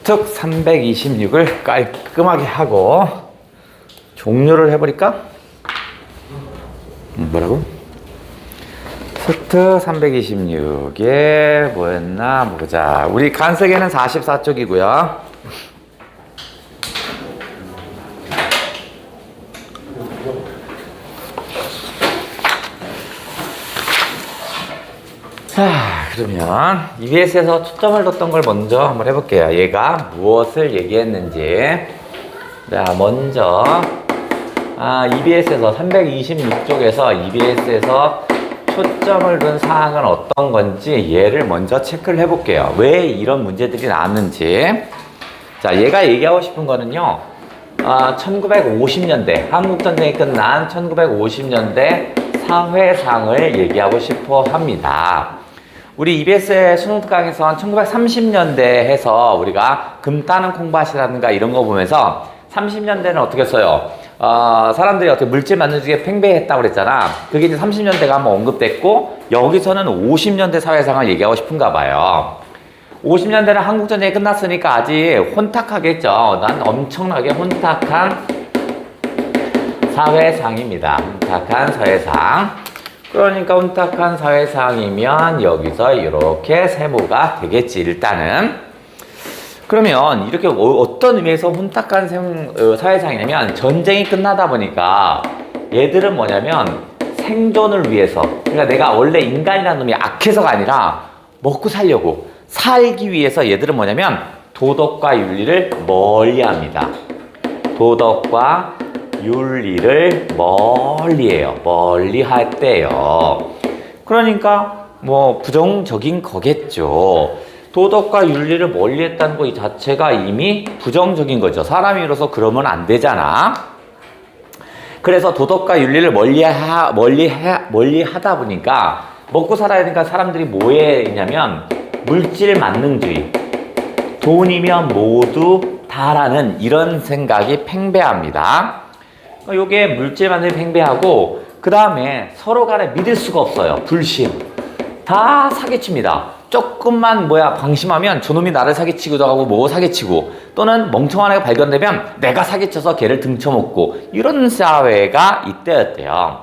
수특 326을 깔끔하게 하고 종료를 해버릴까? 뭐라고? 수특 326에 뭐였나 보자. 우리 간섭에는 44쪽이고요. 자, 그러면 EBS에서 초점을 뒀던 걸 먼저 한번 해볼게요. 얘가 무엇을 얘기했는지. 자, 먼저 EBS에서 326쪽에서 EBS에서 초점을 둔 사항은 어떤 건지 얘를 먼저 체크를 해볼게요. 왜 이런 문제들이 나왔는지. 자, 얘가 얘기하고 싶은 거는요, 1950년대 한국전쟁이 끝난 1950년대 사회상을 얘기하고 싶어 합니다. 우리 EBS의 수능 특강에선 1930년대 해서 우리가 금 따는 콩밭이라든가 이런 거 보면서 30년대는 어떻게 써요? 사람들이 어떻게 물질 만드는 중에 팽배했다고 그랬잖아. 그게 이제 30년대가 한번 언급됐고, 여기서는 50년대 사회상을 얘기하고 싶은가 봐요. 50년대는 한국전쟁이 끝났으니까 아직 혼탁하겠죠. 난 엄청나게 혼탁한 사회상입니다. 혼탁한 사회상. 그러니까 혼탁한 사회상이면 여기서 이렇게 세모가 되겠지, 일단은. 그러면 이렇게 어떤 의미에서 혼탁한 사회상이냐면, 전쟁이 끝나다 보니까 얘들은 뭐냐면 생존을 위해서, 그러니까 내가 원래 인간이라는 놈이 악해서가 아니라 먹고 살려고, 살기 위해서 얘들은 뭐냐면 도덕과 윤리를 멀리합니다. 도덕과 윤리를 멀리해요. 멀리할때요. 그러니까 뭐 부정적인 거겠죠. 도덕과 윤리를 멀리했다는 거 이 자체가 이미 부정적인 거죠. 사람이로서 그러면 안 되잖아. 그래서 도덕과 윤리를 멀리하다 보니까 먹고 살아야 되니까 사람들이 뭐 했냐면 물질 만능주의, 돈이면 모두 다라는 이런 생각이 팽배합니다. 요게 물질 만능이 팽배하고, 그 다음에 서로 간에 믿을 수가 없어요. 불신. 다 사기칩니다. 조금만 방심하면 저놈이 나를 사기치기도 하고 뭐 사기치고, 또는 멍청한 애가 발견되면 내가 사기쳐서 걔를 등쳐먹고, 이런 사회가 이때였대요.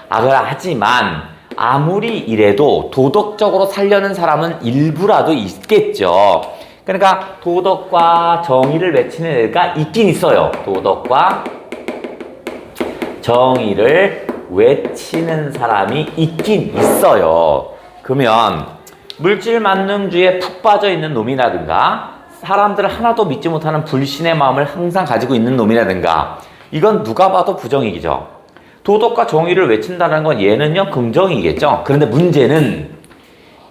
하지만 아무리 이래도 도덕적으로 살려는 사람은 일부라도 있겠죠. 그러니까 도덕과 정의를 외치는 애가 있긴 있어요. 도덕과 정의를 외치는 사람이 있긴 있어요. 그러면 물질 만능주의에 푹 빠져 있는 놈이라든가, 사람들을 하나도 믿지 못하는 불신의 마음을 항상 가지고 있는 놈이라든가, 이건 누가 봐도 부정이죠. 도덕과 정의를 외친다는 건 얘는요 긍정이겠죠. 그런데 문제는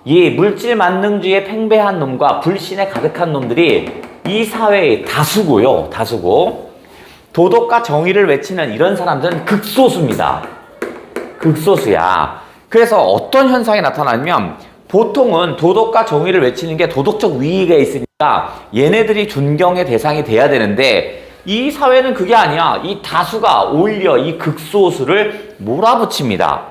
이 물질 만능주의에 팽배한 놈과 불신에 가득한 놈들이 이 사회의 다수고요. 다수고, 도덕과 정의를 외치는 이런 사람들은 극소수입니다. 극소수야. 그래서 어떤 현상이 나타나냐면, 보통은 도덕과 정의를 외치는 게 도덕적 위기가 있으니까 얘네들이 존경의 대상이 돼야 되는데, 이 사회는 그게 아니야. 이 다수가 오히려 이 극소수를 몰아붙입니다.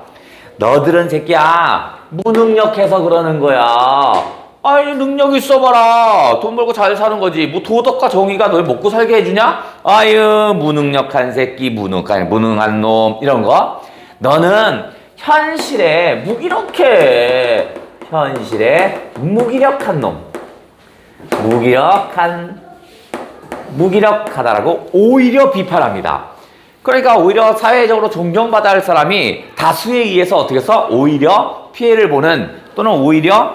너들은 새끼야 무능력해서 그러는 거야. 아니 능력 있어봐라. 돈 벌고 잘 사는 거지. 뭐 도덕과 정의가 널 먹고 살게 해주냐? 아유 무능력한 새끼, 무능한 놈, 이런 거. 너는 현실에 무기력한 놈, 무기력하다라고 오히려 비판합니다. 그러니까 오히려 사회적으로 존경받아야 할 사람이 다수에 의해서 어떻게 해서 오히려 피해를 보는, 또는 오히려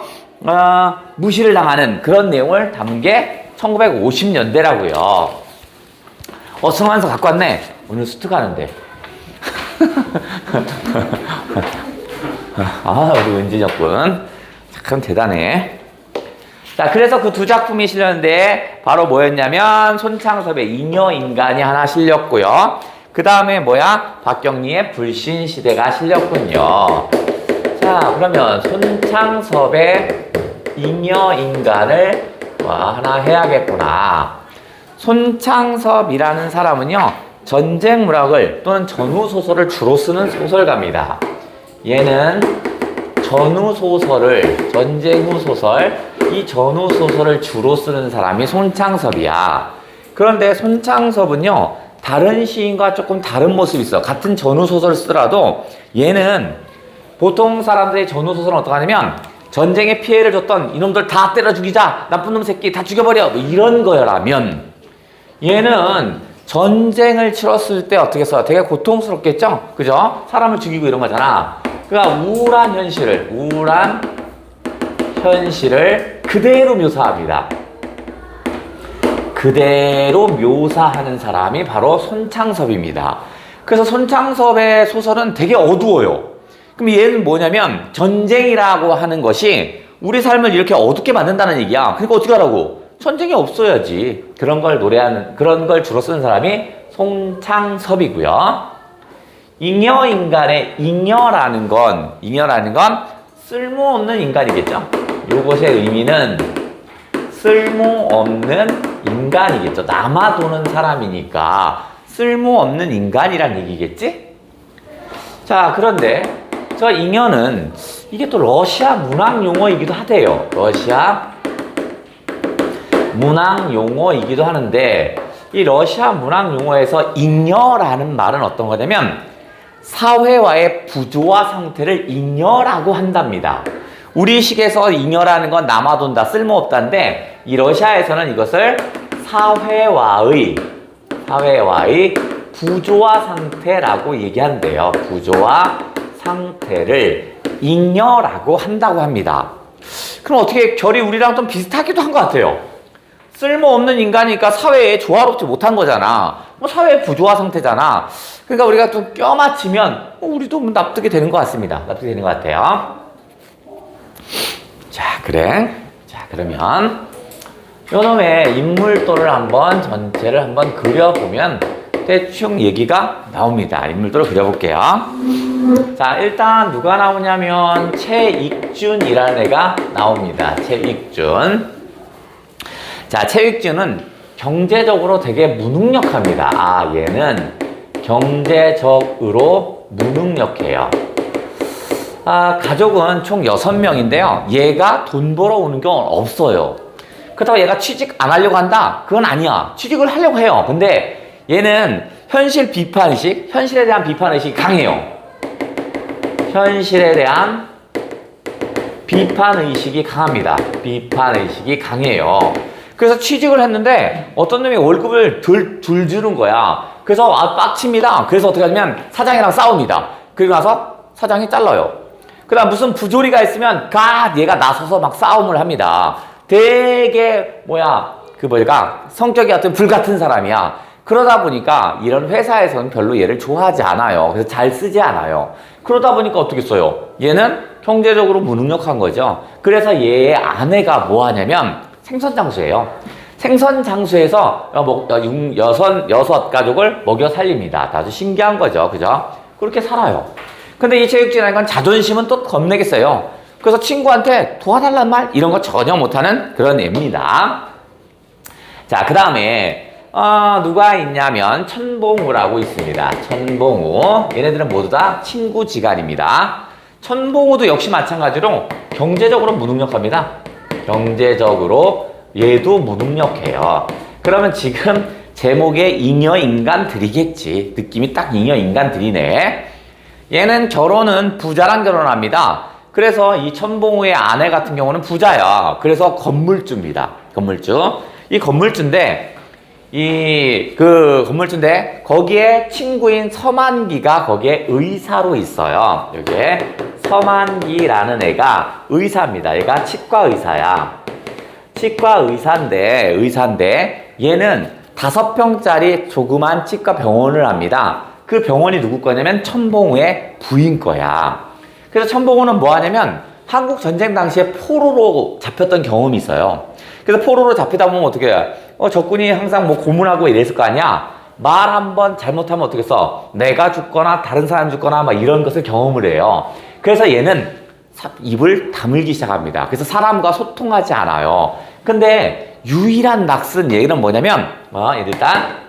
무시를 당하는 그런 내용을 담은 게 1950년대라고요. 승환서 갖고 왔네. 오늘 수트 가는데. 우리 은진혁군 참 대단해. 자, 그래서 그 두 작품이 실렸는데 바로 뭐였냐면 손창섭의 잉여인간이 하나 실렸고요. 그 다음에 박경리의 불신시대가 실렸군요. 자, 그러면 손창섭의 잉여인간을 하나 해야겠구나. 손창섭이라는 사람은요, 전쟁문학을 또는 전후소설을 주로 쓰는 소설가입니다. 얘는 전후소설을, 전쟁 후 소설, 이 전후소설을 주로 쓰는 사람이 손창섭이야. 그런데 손창섭은요, 다른 시인과 조금 다른 모습이 있어. 같은 전후소설을 쓰더라도 얘는 보통 사람들이 전후소설은 어떻게 하냐면 전쟁에 피해를 줬던 이놈들 다 때려 죽이자, 나쁜 놈 새끼 다 죽여버려, 뭐 이런 거라면 얘는 전쟁을 치렀을 때 어떻게 써요? 되게 고통스럽겠죠? 그죠? 사람을 죽이고 이런 거잖아. 그러니까 우울한 현실을 그대로 묘사합니다. 그대로 묘사하는 사람이 바로 손창섭입니다. 그래서 손창섭의 소설은 되게 어두워요. 그럼 얘는 뭐냐면 전쟁이라고 하는 것이 우리 삶을 이렇게 어둡게 만든다는 얘기야. 그러니까 어떻게 하라고? 전쟁이 없어야지. 그런 걸 주로 쓰는 사람이 손창섭이고요. 잉여인간의 잉여라는 건 쓸모없는 인간이겠죠. 요것의 의미는 쓸모없는 인간이겠죠. 남아도는 사람이니까 쓸모없는 인간이란 얘기겠지? 자, 그런데 저 잉여는 이게 또 러시아 문학 용어이기도 하대요. 러시아 문학 용어이기도 하는데 이 러시아 문학 용어에서 잉여라는 말은 어떤 거냐면 사회와의 부조화 상태를 잉여라고 한답니다. 우리 식에서 잉여라는 건 남아돈다, 쓸모없다인데 이 러시아에서는 이것을 사회와의 부조화 상태라고 얘기한대요. 부조화 상태를 잉여라고 한다고 합니다. 그럼 어떻게 결이 우리랑 좀 비슷하기도 한 것 같아요. 쓸모없는 인간이니까 사회에 조화롭지 못한 거잖아. 뭐 사회의 부조화 상태잖아. 그러니까 우리가 좀 껴맞추면 우리도 납득이 되는 것 같습니다. 납득이 되는 것 같아요. 자, 그래. 자, 그러면 요놈의 인물도를 전체를 한번 그려보면 대충 얘기가 나옵니다. 인물도를 그려볼게요. 자, 일단 누가 나오냐면 최익준이라는 애가 나옵니다. 최익준. 자, 최익준은 경제적으로 되게 무능력합니다. 얘는 경제적으로 무능력해요. 가족은 총 6명인데요. 얘가 돈 벌어오는 건 없어요. 그렇다고 얘가 취직 안 하려고 한다? 그건 아니야. 취직을 하려고 해요. 근데 얘는 현실에 대한 비판의식이 강해요. 현실에 대한 비판의식이 강합니다. 비판의식이 강해요. 그래서 취직을 했는데 어떤 놈이 월급을 덜 주는 거야. 그래서 빡칩니다. 그래서 어떻게 하냐면 사장이랑 싸웁니다. 그리고 나서 사장이 잘라요. 그 다음 무슨 부조리가 있으면 얘가 나서서 막 싸움을 합니다. 되게 성격이 어떤 불같은 사람이야. 그러다 보니까 이런 회사에서는 별로 얘를 좋아하지 않아요. 그래서 잘 쓰지 않아요. 그러다 보니까 어떻게 써요? 얘는 경제적으로 무능력한 거죠. 그래서 얘의 아내가 뭐 하냐면 생선장수예요. 생선장수에서 여섯 가족을 먹여 살립니다. 아주 신기한 거죠. 그죠? 그렇게 살아요. 근데 이 체육진이라는 건 자존심은 또 겁내게 써요. 그래서 친구한테 도와달란 말 이런 거 전혀 못하는 그런 애입니다. 자, 그 다음에 누가 있냐면 천봉우라고 있습니다. 천봉우. 얘네들은 모두 다 친구지간입니다. 천봉우도 역시 마찬가지로 경제적으로 무능력합니다. 경제적으로 얘도 무능력해요. 그러면 지금 제목에 잉여인간들이겠지. 느낌이 딱 잉여인간들이네. 얘는 결혼은 부자랑 결혼합니다. 그래서 이 천봉우의 아내 같은 경우는 부자야. 그래서 건물주입니다. 건물주. 이 건물주인데 거기에 친구인 서만기가 거기에 의사로 있어요. 여기에 서만기라는 애가 의사입니다. 얘가 치과 의사야. 치과 의사인데 얘는 5평짜리 조그만 치과 병원을 합니다. 그 병원이 누구 거냐면 천봉우의 부인 거야. 그래서 천봉우는 뭐 하냐면 한국 전쟁 당시에 포로로 잡혔던 경험이 있어요. 그래서 포로로 잡히다 보면 어떻게 해요? 적군이 항상 고문하고 이랬을 거 아니야? 말 한번 잘못하면 어떻게 써? 내가 죽거나 다른 사람 죽거나 막 이런 것을 경험을 해요. 그래서 얘는 입을 다물기 시작합니다. 그래서 사람과 소통하지 않아요. 근데 유일한 낯선 얘기는 뭐냐면 일단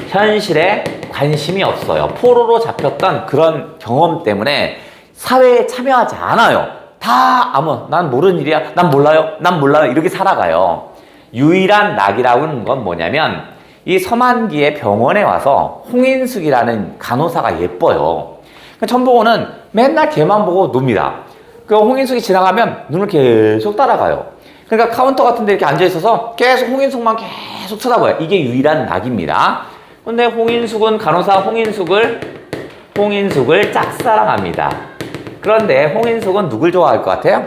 현실에 관심이 없어요. 포로로 잡혔던 그런 경험 때문에 사회에 참여하지 않아요. 난 모르는 일이야. 난 몰라요. 이렇게 살아가요. 유일한 낙이라고 하는 건 뭐냐면, 이 서만기에 병원에 와서 홍인숙이라는 간호사가 예뻐요. 천봉호는 맨날 걔만 보고 놉니다. 그 홍인숙이 지나가면 눈을 계속 따라가요. 그러니까 카운터 같은 데 이렇게 앉아있어서 계속 홍인숙만 계속 쳐다봐요. 이게 유일한 낙입니다. 근데 간호사 홍인숙을 짝사랑합니다. 그런데 홍인숙은 누굴 좋아할 것 같아요?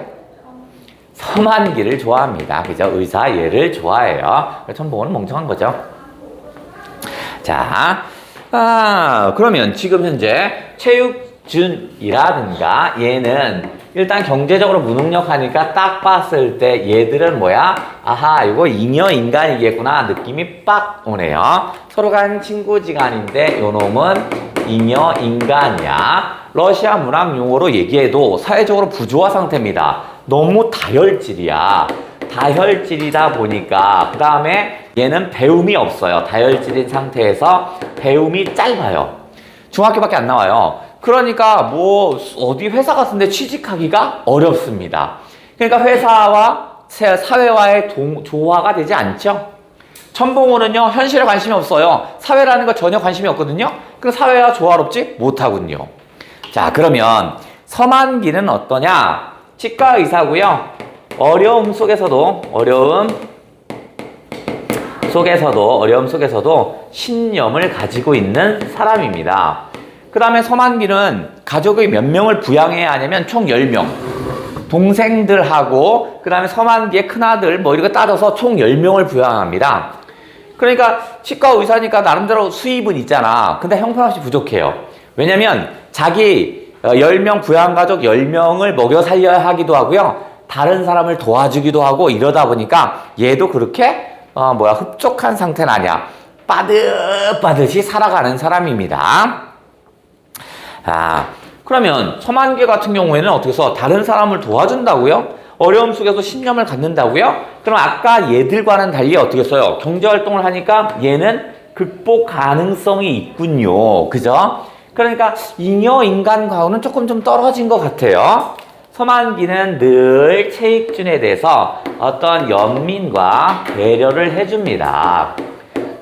서만기를 좋아합니다. 그죠? 의사 얘를 좋아해요. 천봉호는 멍청한 거죠. 자, 그러면 지금 현재 체육준이라든가 얘는 일단 경제적으로 무능력하니까 딱 봤을 때 얘들은 뭐야? 아하, 이거 잉여인간이겠구나 느낌이 빡 오네요. 서로 간 친구지간인데 요 놈은 잉여인간이야. 러시아 문학 용어로 얘기해도 사회적으로 부조화 상태입니다. 너무 다혈질이야. 다혈질이다 보니까 그 다음에 얘는 배움이 없어요. 다혈질인 상태에서 배움이 짧아요. 중학교밖에 안 나와요. 그러니까 뭐 어디 회사 같은 데 취직하기가 어렵습니다. 그러니까 회사와 사회와의 조화가 되지 않죠. 천봉호는요, 현실에 관심이 없어요. 사회라는 거 전혀 관심이 없거든요. 그 사회와 조화롭지 못하군요. 자, 그러면 서만기는 어떠냐? 치과 의사고요. 어려움 속에서도 신념을 가지고 있는 사람입니다. 그 다음에 서만기는 가족의 몇 명을 부양해야 하냐면 총 10명. 동생들하고 그 다음에 서만기의 큰아들 뭐 이렇게 따져서 총 10명을 부양합니다. 그러니까 치과 의사니까 나름대로 수입은 있잖아. 근데 형편없이 부족해요. 왜냐면 자기 10명 부양가족 10명을 먹여 살려야 하기도 하고요. 다른 사람을 도와주기도 하고 이러다 보니까 얘도 그렇게 흡족한 상태는 아니야. 빠듯빠듯이 살아가는 사람입니다. 그러면 서만기 같은 경우에는 어떻게 해서 다른 사람을 도와준다고요? 어려움 속에서 신념을 갖는다고요? 그럼 아까 얘들과는 달리 어떻게 했어요? 경제활동을 하니까 얘는 극복 가능성이 있군요. 그죠? 그러니까 잉여인간과는 조금 좀 떨어진 것 같아요. 서만기는 늘 체익준에 대해서 어떤 연민과 배려를 해줍니다.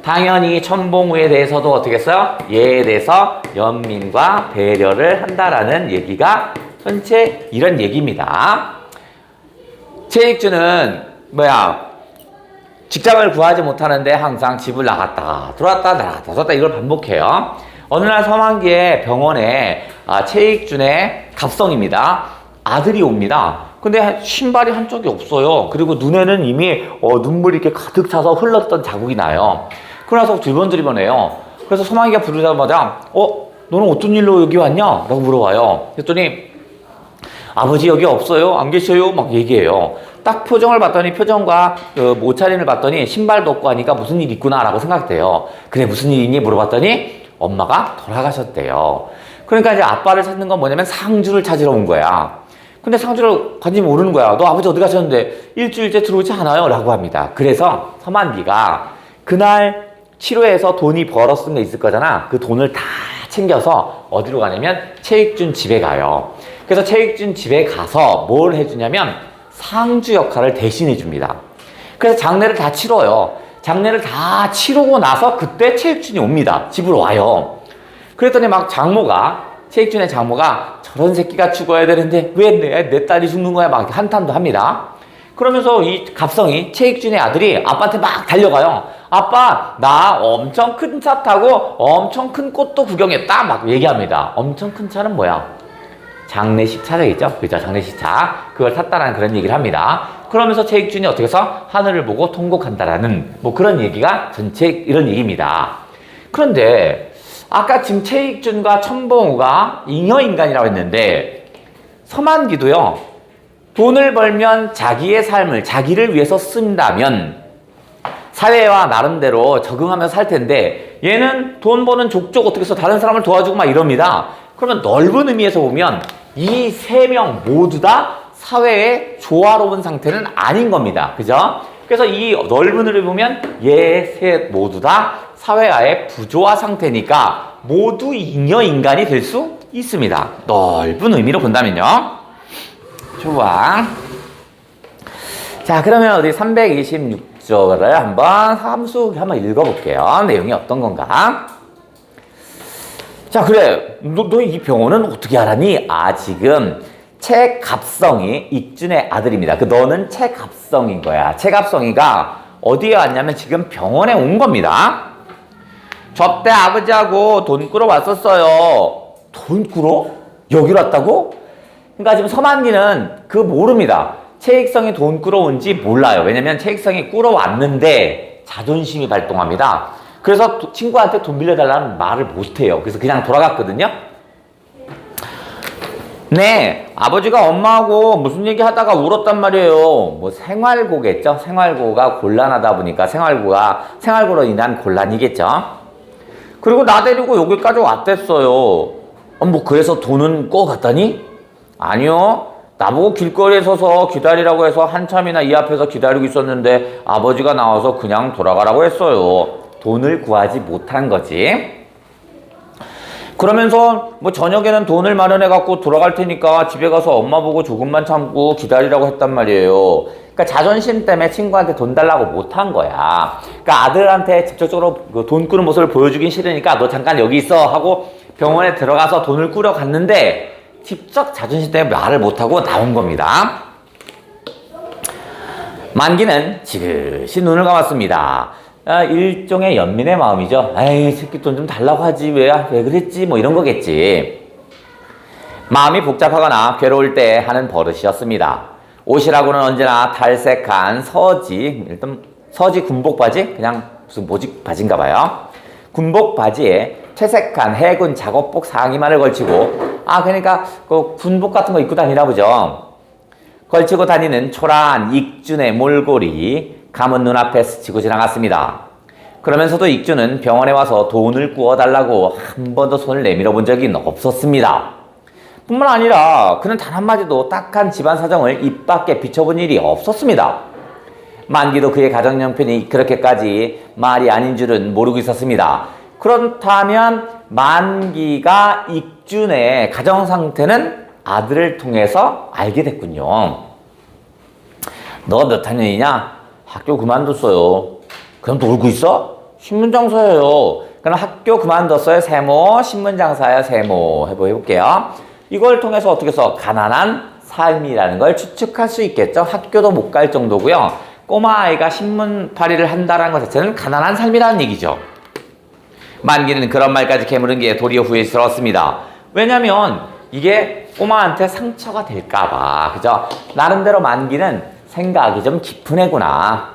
당연히 천봉우에 대해서도 어떻게 했어요? 얘에 대해서 연민과 배려를 한다라는 얘기가 전체 이런 얘기입니다. 체익준은 직장을 구하지 못하는데 항상 집을 나갔다가 들어왔다 이걸 반복해요. 어느 날 서만기의 병원에 체익준의 갑성입니다. 아들이 옵니다. 근데 신발이 한쪽이 없어요. 그리고 눈에는 이미 눈물이 이렇게 가득 차서 흘렀던 자국이 나요. 그러나서 두리번두리번해요. 그래서 서만기가 부르자마자 너는 어떤 일로 여기 왔냐? 라고 물어봐요. 그랬더니 아버지 여기 없어요? 안 계셔요? 막 얘기해요. 딱 표정을 봤더니 표정과 옷차림을 봤더니 신발도 없고 하니까 무슨 일 있구나 라고 생각돼요. 그래 무슨 일이니? 물어봤더니 엄마가 돌아가셨대요. 그러니까 이제 아빠를 찾는 건 뭐냐면 상주를 찾으러 온 거야. 근데 상주를 관심이 모르는 거야. 너 아버지 어디 가셨는데 일주일째 들어오지 않아요? 라고 합니다. 그래서 서만기가 그날 치료해서 돈이 벌어 쓴 게 있을 거잖아. 그 돈을 다 챙겨서 어디로 가냐면 체익준 집에 가요. 그래서 체익준 집에 가서 뭘 해주냐면 상주 역할을 대신해 줍니다. 그래서 장례를 다 치러요. 장례를 다 치르고 나서 그때 체익준이 옵니다. 집으로 와요. 그랬더니 막 체익준의 장모가 저런 새끼가 죽어야 되는데 왜 내 딸이 죽는 거야? 막 한탄도 합니다. 그러면서 이 갑성이 체익준의 아들이 아빠한테 막 달려가요. 아빠, 나 엄청 큰 차 타고 엄청 큰 꽃도 구경했다. 막 얘기합니다. 엄청 큰 차는 뭐야? 장례식 차량이죠. 그죠? 장례식 차. 그걸 탔다라는 그런 얘기를 합니다. 그러면서 체익준이 어떻게 해서 하늘을 보고 통곡한다라는 뭐 그런 얘기가 전체 이런 얘기입니다. 그런데 아까 지금 체익준과 천봉우가 잉여인간이라고 했는데 서만기도요. 돈을 벌면 자기의 삶을 자기를 위해서 쓴다면 사회와 나름대로 적응하면서 살 텐데 얘는 돈 버는 족족 어떻게 해서 다른 사람을 도와주고 막 이럽니다. 그러면 넓은 의미에서 보면 이 세 명 모두 다 사회의 조화로운 상태는 아닌 겁니다. 그죠? 그래서 이 넓은 의미를 보면 얘 셋 모두 다 사회와의 부조화 상태니까 모두 잉여인간이 될 수 있습니다. 넓은 의미로 본다면요. 좋아. 자, 그러면 어디 326조를 한번 함수 한번 읽어볼게요. 내용이 어떤 건가? 자, 그래. 너 이 병원은 어떻게 알았니? 아, 지금 최갑성이 익준의 아들입니다. 너는 최갑성인 거야. 최갑성이가 어디에 왔냐면 지금 병원에 온 겁니다. 저때 아버지하고 돈 꾸러 왔었어요. 돈 꾸러? 여기로 왔다고? 그러니까 지금 서만기는 모릅니다. 최익성이 돈 꾸러 온지 몰라요. 왜냐면 최익성이 꾸러 왔는데 자존심이 발동합니다. 그래서 친구한테 돈 빌려달라는 말을 못해요. 그래서 그냥 돌아갔거든요. 네, 아버지가 엄마하고 무슨 얘기 하다가 울었단 말이에요. 뭐 생활고겠죠? 생활고가 곤란하다 보니까 생활고로 인한 곤란이겠죠? 그리고 나 데리고 여기까지 왔댔어요. 뭐 그래서 돈은 꿔갔다니? 아니요. 나보고 길거리에 서서 기다리라고 해서 한참이나 이 앞에서 기다리고 있었는데 아버지가 나와서 그냥 돌아가라고 했어요. 돈을 구하지 못한 거지. 그러면서 뭐 저녁에는 돈을 마련해 갖고 돌아갈 테니까 집에 가서 엄마 보고 조금만 참고 기다리라고 했단 말이에요. 그러니까 자존심 때문에 친구한테 돈 달라고 못한 거야. 그러니까 아들한테 직접적으로 돈 꾸는 모습을 보여주긴 싫으니까 너 잠깐 여기 있어 하고 병원에 들어가서 돈을 꾸려 갔는데 직접 자존심 때문에 말을 못하고 나온 겁니다. 만기는 지그시 눈을 감았습니다. 일종의 연민의 마음이죠. 에이, 새끼 돈 좀 달라고 하지. 왜 그랬지? 뭐 이런 거겠지. 마음이 복잡하거나 괴로울 때 하는 버릇이었습니다. 옷이라고는 언제나 탈색한 서지 군복 바지? 그냥 무슨 모직 바지인가 봐요. 군복 바지에 채색한 해군 작업복 상의만을 걸치고, 그러니까 군복 같은 거 입고 다니나 보죠. 걸치고 다니는 초라한 익준의 몰골이 감은 눈앞에 스치고 지나갔습니다. 그러면서도 익준은 병원에 와서 돈을 구워달라고 한 번도 손을 내밀어 본 적이 없었습니다. 뿐만 아니라 그는 단 한마디도 딱한 집안 사정을 입 밖에 비춰본 일이 없었습니다. 만기도 그의 가정 형편이 그렇게까지 말이 아닌 줄은 모르고 있었습니다. 그렇다면 만기가 익준의 가정 상태는 아들을 통해서 알게 됐군요. 너 몇 학년이냐? 학교 그만뒀어요. 그럼 놀고 있어? 신문장사예요. 그럼 학교 그만뒀어요. 세모. 신문장사예요. 세모. 해볼게요. 이걸 통해서 어떻게 해서 가난한 삶이라는 걸 추측할 수 있겠죠. 학교도 못 갈 정도고요. 꼬마아이가 신문팔이를 한다는 것 자체는 가난한 삶이라는 얘기죠. 만기는 그런 말까지 캐물은 게 도리어 후회스러웠습니다. 왜냐면 이게 꼬마한테 상처가 될까봐. 그죠? 나름대로 만기는 생각이 좀 깊은 애구나.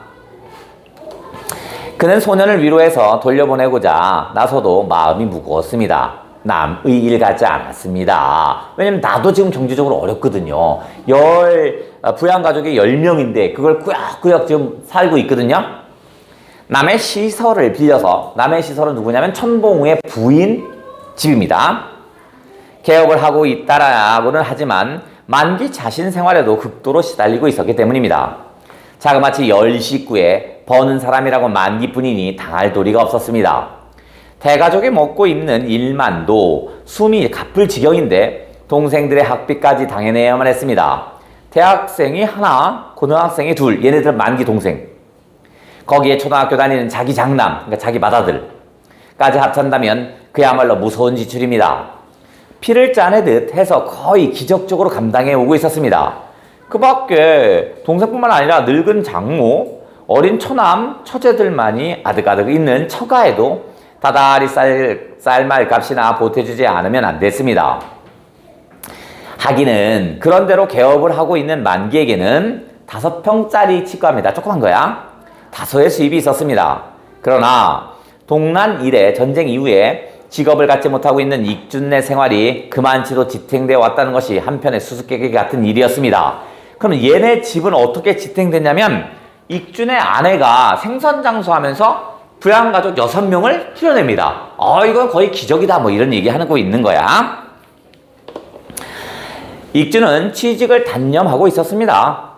그는 소년을 위로해서 돌려보내고자 나서도 마음이 무거웠습니다. 남의 일 같지 않았습니다. 왜냐면 나도 지금 경제적으로 어렵거든요. 부양가족이 10명인데 그걸 꾸역꾸역 지금 살고 있거든요. 남의 시설을 빌려서, 남의 시설은 누구냐면 천봉우의 부인 집입니다. 개업을 하고 있다라고는 하지만 만기 자신 생활에도 극도로 시달리고 있었기 때문입니다. 자그마치 10식구에 버는 사람이라고 만기뿐이니 당할 도리가 없었습니다. 대가족이 먹고 입는 일만도 숨이 가쁠 지경인데 동생들의 학비까지 당해내야만 했습니다. 대학생이 하나, 고등학생이 둘, 얘네들 만기 동생. 거기에 초등학교 다니는 자기 장남, 그러니까 자기 맏아들까지 합친다면 그야말로 무서운 지출입니다. 피를 짜내듯 해서 거의 기적적으로 감당해 오고 있었습니다. 그 밖에 동생뿐만 아니라 늙은 장모, 어린 처남, 처제들만이 아득아득 있는 처가에도 다달이 쌀말 값이나 보태주지 않으면 안 됐습니다. 하기는 그런대로 개업을 하고 있는 만기에게는 5평짜리 치과입니다. 조그만 거야. 다소의 수입이 있었습니다. 그러나 동란 이래 전쟁 이후에 직업을 갖지 못하고 있는 익준의 생활이 그만치도 지탱되어 왔다는 것이 한편의 수수께끼 같은 일이었습니다. 그럼 얘네 집은 어떻게 지탱됐냐면 익준의 아내가 생선장수하면서 부양가족 6명을 키워냅니다. 이건 거의 기적이다 뭐 이런 얘기 하고 있는 거야. 익준은 취직을 단념하고 있었습니다.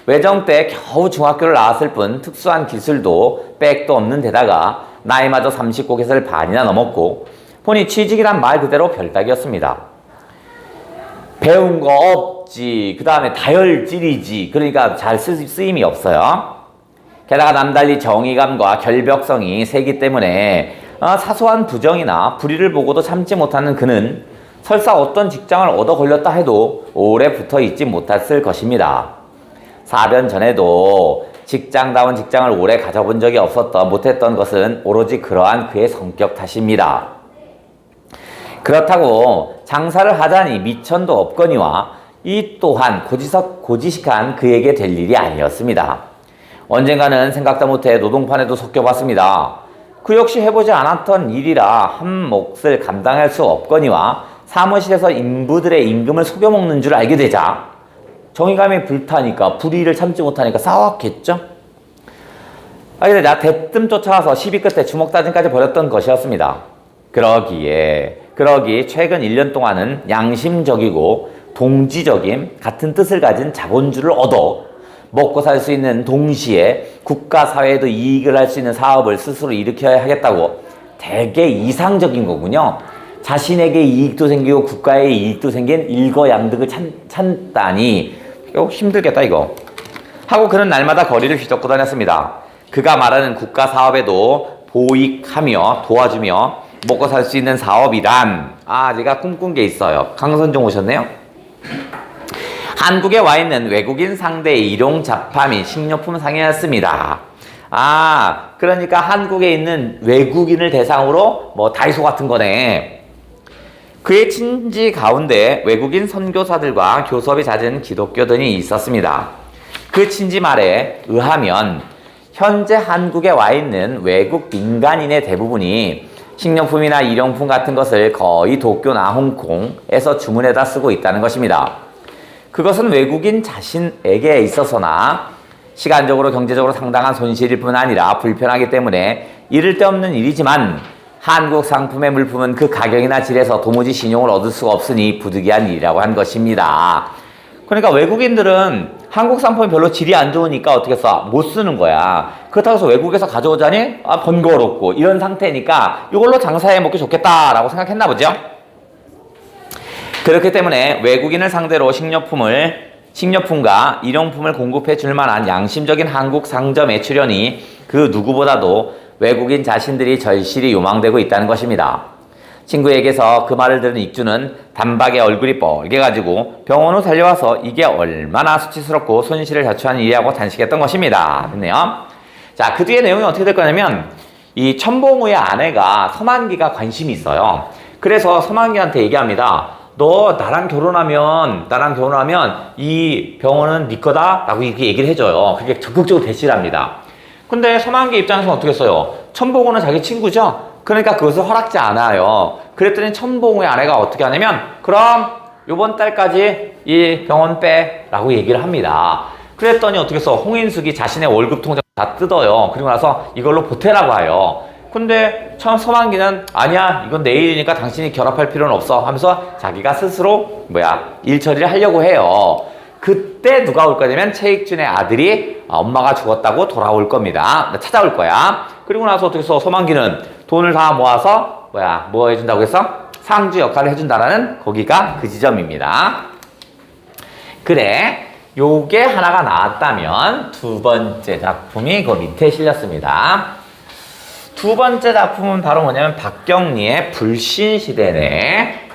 외정 때 겨우 중학교를 나왔을 뿐 특수한 기술도 백도 없는 데다가 나이마저 39겟을 반이나 넘었고 보니 취직이란 말 그대로 별따기였습니다. 배운 거 없지. 그 다음에 다혈질이지. 그러니까 잘 쓰임이 없어요. 게다가 남달리 정의감과 결벽성이 세기 때문에 사소한 부정이나 불의를 보고도 참지 못하는 그는 설사 어떤 직장을 얻어 걸렸다 해도 오래 붙어 있지 못했을 것입니다. 사변 전에도 직장다운 직장을 오래 가져본 적이 못했던 것은 오로지 그러한 그의 성격 탓입니다. 그렇다고 장사를 하자니 미천도 없거니와 이 또한 고지식한 그에게 될 일이 아니었습니다. 언젠가는 생각도 못해 노동판에도 섞여봤습니다. 그 역시 해보지 않았던 일이라 한 몫을 감당할 수 없거니와 사무실에서 인부들의 임금을 속여먹는 줄 알게 되자 정의감이 불타니까 불의를 참지 못하니까 싸웠겠죠? 근데 나 대뜸 쫓아와서 시비 끝에 주먹다짐까지 벌였던 것이었습니다. 그러기 최근 1년 동안은 양심적이고 동지적인 같은 뜻을 가진 자본주를 얻어 먹고 살 수 있는 동시에 국가 사회에도 이익을 할 수 있는 사업을 스스로 일으켜야 하겠다고 되게 이상적인 거군요. 자신에게 이익도 생기고 국가에 이익도 생긴 일거양득을 찾다니 이거 힘들겠다 이거 하고 그는 날마다 거리를 휘젓고 다녔습니다. 그가 말하는 국가 사업에도 보익하며 도와주며 먹고 살 수 있는 사업이란 제가 꿈꾼 게 있어요. 강선종 오셨네요. 한국에 와 있는 외국인 상대의 일용 잡화 및 식료품 상이었습니다. 그러니까 한국에 있는 외국인을 대상으로 다이소 같은 거네. 그의 친지 가운데 외국인 선교사들과 교섭이 잦은 기독교인이 있었습니다. 그 친지 말에 의하면 현재 한국에 와 있는 외국 민간인의 대부분이 식료품이나 일용품 같은 것을 거의 도쿄나 홍콩에서 주문해다 쓰고 있다는 것입니다. 그것은 외국인 자신에게 있어서나 시간적으로 경제적으로 상당한 손실일 뿐 아니라 불편하기 때문에 이를 데 없는 일이지만 한국 상품의 물품은 그 가격이나 질에서 도무지 신용을 얻을 수가 없으니 부득이한 일이라고 한 것입니다. 그러니까 외국인들은 한국 상품이 별로 질이 안 좋으니까 어떻게 써? 못 쓰는 거야. 그렇다고 해서 외국에서 가져오자니 번거롭고 이런 상태니까 이걸로 장사해 먹기 좋겠다라고 생각했나 보죠. 그렇기 때문에 외국인을 상대로 식료품과 일용품을 공급해 줄 만한 양심적인 한국 상점의 출현이 그 누구보다도 외국인 자신들이 절실히 요망되고 있다는 것입니다. 친구에게서 그 말을 들은 익주는 단박에 얼굴이 뻘개가지고 병원 후 달려와서 이게 얼마나 수치스럽고 손실을 자초한 일이라고 단식했던 것입니다. 됐네요. 자, 그 뒤에 내용이 어떻게 될 거냐면 이 천봉우의 아내가 서만기가 관심이 있어요. 그래서 서만기한테 얘기합니다. 너 나랑 결혼하면 이 병원은 네 거다 라고 이렇게 얘기를 해줘요. 그게 적극적으로 대시를 합니다. 근데 서만기 입장에서는 어떻게 했어요? 천봉우는 자기 친구죠? 그러니까 그것을 허락지 않아요. 그랬더니 천봉우의 아내가 어떻게 하냐면 그럼 요번 달까지 이 병원 빼 라고 얘기를 합니다. 그랬더니 어떻게 해서 홍인숙이 자신의 월급 통장 다 뜯어요. 그리고 나서 이걸로 보태라고 해요. 근데 서만기는 아니야 이건 내일이니까 당신이 결합할 필요는 없어 하면서 자기가 스스로 일 처리를 하려고 해요. 그때 누가 올 거냐면 최익준의 아들이 엄마가 죽었다고 돌아올 겁니다. 찾아올 거야. 그리고 나서 어떻게 해서 서만기는 돈을 다 모아서 뭐 해준다고 해서 상주 역할을 해준다라는 거기가 그 지점입니다. 그래 요게 하나가 나왔다면 두 번째 작품이 그 밑에 실렸습니다. 두 번째 작품은 바로 뭐냐면 박경리의 불신시대네.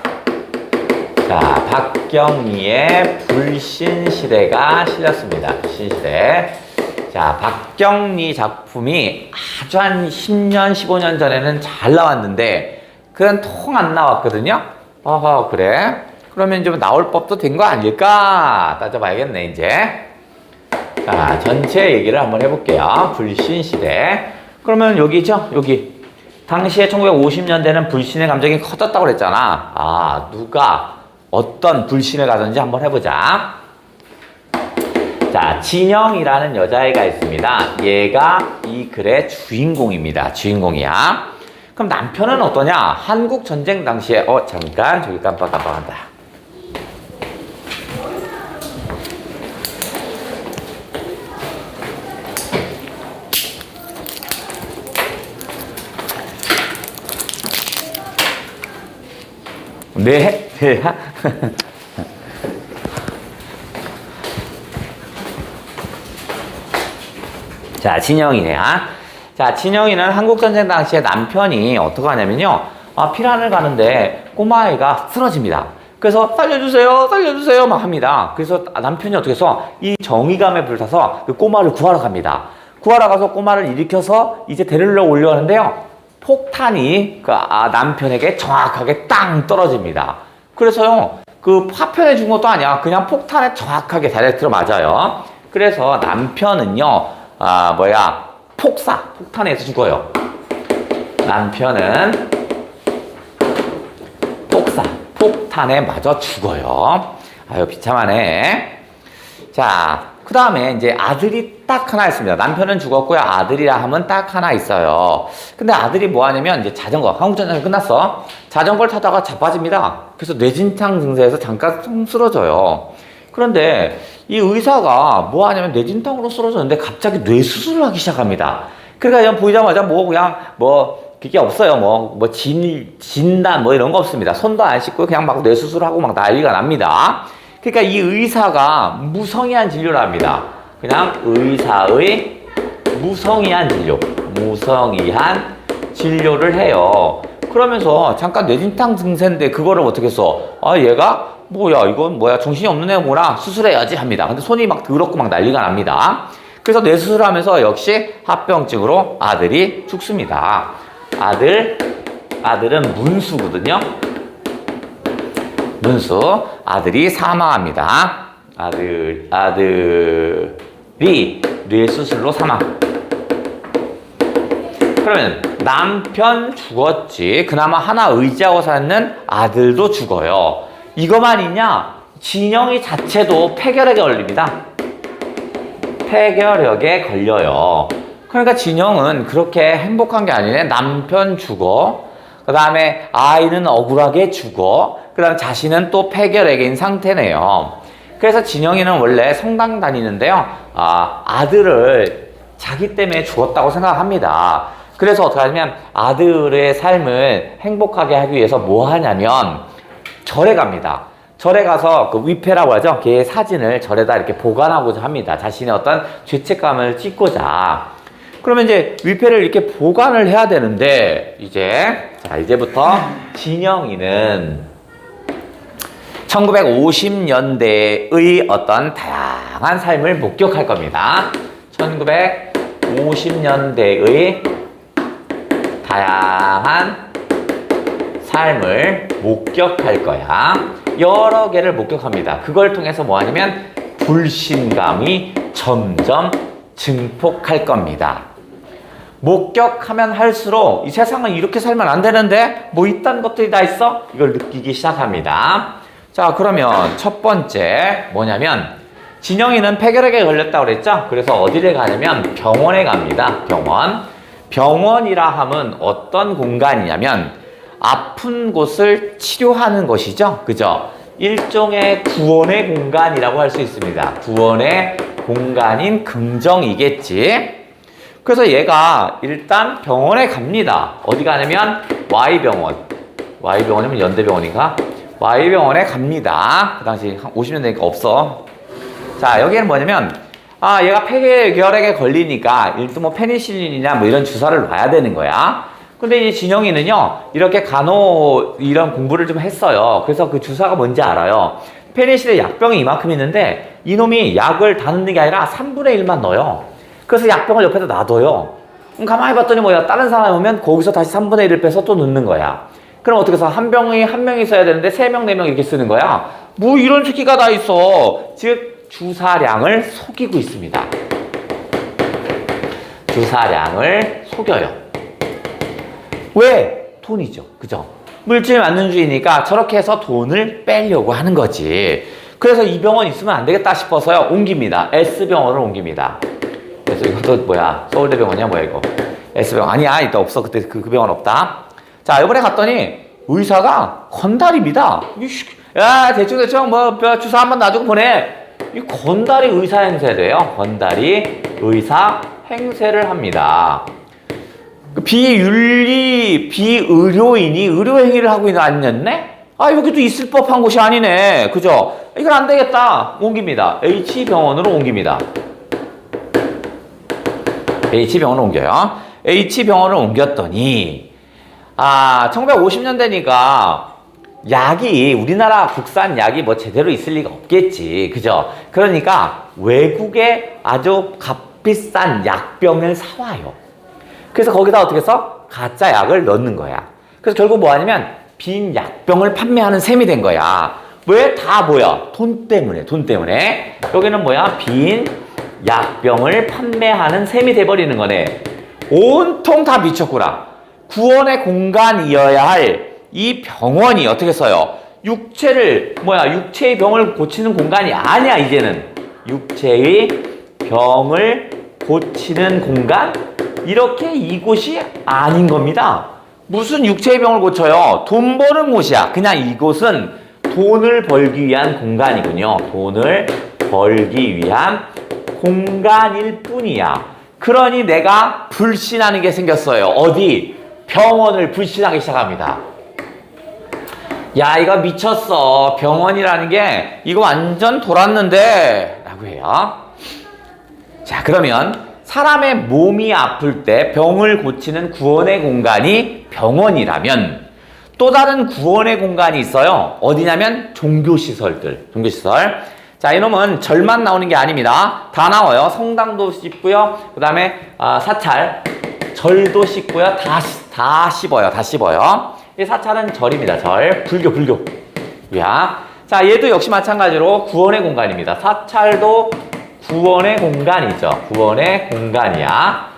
자, 박경리의 불신시대가 실렸습니다. 불신시대. 자, 박경리 작품이 아주 한 10년, 15년 전에는 잘 나왔는데 그건 통 안 나왔거든요. 그래? 그러면 좀 나올 법도 된 거 아닐까? 따져봐야겠네, 이제. 자, 전체 얘기를 한번 해볼게요. 불신시대. 그러면 여기죠? 여기. 당시에 1950년대는 불신의 감정이 커졌다고 그랬잖아. 누가 어떤 불신을 가졌는지 한번 해보자. 자, 진영이라는 여자애가 있습니다. 얘가 이 글의 주인공입니다. 주인공이야. 그럼 남편은 어떠냐? 한국 전쟁 당시에 잠깐 저기 깜빡한다. 네. 자, 진영이야. 자, 진영이는 한국전쟁 당시에 남편이 어떻게 하냐면요. 피란을 가는데 꼬마아이가 쓰러집니다. 그래서 살려주세요, 살려주세요 막 합니다. 그래서 남편이 어떻게 해서 이 정의감에 불타서 그 꼬마를 구하러 갑니다. 구하러 가서 꼬마를 일으켜서 이제 데리러 올려가는데요. 폭탄이 그 남편에게 정확하게 땅 떨어집니다. 그래서요, 그 파편에 준 것도 아니야. 그냥 폭탄에 정확하게 다이렉트로 맞아요. 그래서 남편은요, 폭탄에서 죽어요. 남편은 폭탄에 맞아 죽어요. 아유, 비참하네. 자, 그 다음에 이제 아들이 딱 하나 있습니다. 남편은 죽었고요. 아들이라 하면 딱 하나 있어요. 근데 아들이 뭐 하냐면 이제 한국전쟁이 끝났어. 자전거를 타다가 자빠집니다. 그래서 뇌진탕 증세에서 잠깐 쓰러져요. 그런데 이 의사가 뭐 하냐면 뇌진탕으로 쓰러졌는데 갑자기 뇌수술을 하기 시작합니다. 그러니까 보이자마자 그게 없어요. 진단 이런 거 없습니다. 손도 안 씻고 그냥 막 뇌수술하고 막 난리가 납니다. 그러니까 이 의사가 무성의한 진료를 합니다. 그냥 의사의 무성의한 진료를 해요. 그러면서 잠깐 뇌진탕 증세인데 그거를 어떻게 써? 얘가 이건 정신이 없는 애구나, 수술해야지 합니다. 근데 손이 막 더럽고 막 난리가 납니다. 그래서 뇌수술을 하면서 역시 합병증으로 아들이 죽습니다. 아들은 문수거든요. 문수. 아들이 사망합니다. 아들이 뇌수술로 사망. 그러면 남편 죽었지. 그나마 하나 의지하고 사는 아들도 죽어요. 이거만 있냐? 진영이 자체도 폐결핵에 걸립니다. 폐결핵에 걸려요. 그러니까 진영은 그렇게 행복한 게 아니네. 남편 죽어. 그 다음에 아이는 억울하게 죽어. 그 다음에 자신은 또 폐결핵인 상태네요. 그래서 진영이는 원래 성당 다니는데요. 아들을 자기 때문에 죽었다고 생각합니다. 그래서 어떻게 하냐면 아들의 삶을 행복하게 하기 위해서 뭐 하냐면 절에 갑니다. 절에 가서 그 위패라고 하죠. 걔의 사진을 절에다 이렇게 보관하고자 합니다. 자신의 어떤 죄책감을 찢고자. 그러면 이제 위패를 이렇게 보관을 해야 되는데 이제부터 진영이는 1950년대의 어떤 다양한 삶을 목격할 겁니다. 1950년대의 다양한 삶을 목격할 거야. 여러 개를 목격합니다. 그걸 통해서 뭐 하냐면 불신감이 점점 증폭할 겁니다. 목격하면 할수록 이 세상은 이렇게 살면 안 되는데 뭐 이딴 것들이 다 있어? 이걸 느끼기 시작합니다. 자, 그러면 첫 번째 뭐냐면 진영이는 폐결핵에 걸렸다고 그랬죠? 그래서 어디를 가냐면 병원에 갑니다. 병원이라 하면 어떤 공간이냐면 아픈 곳을 치료하는 것이죠. 그죠? 일종의 구원의 공간이라고 할 수 있습니다. 구원의 공간인 긍정이겠지. 그래서 얘가 일단 병원에 갑니다. 어디 가냐면 Y병원이면 연대병원인가? Y병원에 갑니다. 그 당시 한 50년 되니까 없어. 자, 여기는 뭐냐면 얘가 폐결핵에 걸리니까 일단 페니실린이나 이런 주사를 놔야 되는 거야. 근데 이제 진영이는요, 이렇게 이런 공부를 좀 했어요. 그래서 그 주사가 뭔지 알아요. 페니실린 약병이 이만큼 있는데 이놈이 약을 다 넣는 게 아니라 3분의 1만 넣어요. 그래서 약병을 옆에다 놔둬요. 그럼 가만히 봤더니 다른 사람이 오면 거기서 다시 3분의 1을 빼서 또 넣는 거야. 그럼 어떻게 해서 한 명이 써야 되는데 3명, 4명 이렇게 쓰는 거야. 이런 새끼가 다 있어. 즉 주사량을 속이고 있습니다. 주사량을 속여요. 왜? 돈이죠. 그죠? 물질 만능주의니까 저렇게 해서 돈을 빼려고 하는 거지. 그래서 이 병원 있으면 안 되겠다 싶어서요. 옮깁니다. S병원을 옮깁니다. 그래서 이것도 서울대병원이야 이거. S병원. 아니야. 이따 없어. 그때 그 병원 없다. 자, 이번에 갔더니 의사가 건달입니다. 야, 대충 주사 한번 놔주고 보내. 이 건달이 의사 행세래요. 건달이 의사 행세를 합니다. 비의료인이 의료 행위를 하고 있네? 여기도 있을 법한 곳이 아니네. 그죠? 이건 안 되겠다. 옮깁니다. H병원으로 옮깁니다. H병원을 옮겨요. H병원을 옮겼더니 1950년대니까 약이 우리나라 국산 약이 뭐 제대로 있을 리가 없겠지. 그죠? 그러니까 외국에 아주 값비싼 약병을 사와요. 그래서 거기다 어떻게 해서 가짜 약을 넣는 거야. 그래서 결국 뭐 하냐면 빈 약병을 판매하는 셈이 된 거야. 왜? 다 뭐야? 돈 때문에, 돈 때문에. 여기는 뭐야? 빈 약병을 판매하는 셈이 돼버리는 거네. 온통 다 미쳤구나. 구원의 공간이어야 할 이 병원이 어떻게 써요? 육체의 병을 고치는 공간이 아니야, 이제는. 육체의 병을 고치는 공간? 이렇게 이곳이 아닌 겁니다. 무슨 육체의 병을 고쳐요? 돈 버는 곳이야. 그냥 이곳은 돈을 벌기 위한 공간이군요. 돈을 벌기 위한 공간일 뿐이야. 그러니 내가 불신하는 게 생겼어요. 어디? 병원을 불신하기 시작합니다. 야, 이거 미쳤어. 병원이라는 게 이거 완전 돌았는데 라고 해요. 자, 그러면 사람의 몸이 아플 때 병을 고치는 구원의 공간이 병원이라면 또 다른 구원의 공간이 있어요. 어디냐면 종교시설들. 종교시설. 자, 이놈은 절만 나오는 게 아닙니다. 다 나와요. 성당도 씹고요. 그 다음에 사찰, 절도 씹고요. 다 씹어요. 다 씹어요. 이 사찰은 절입니다. 절. 불교. 야. 자, 얘도 역시 마찬가지로 구원의 공간입니다. 사찰도 구원의 공간이죠. 구원의 공간이야.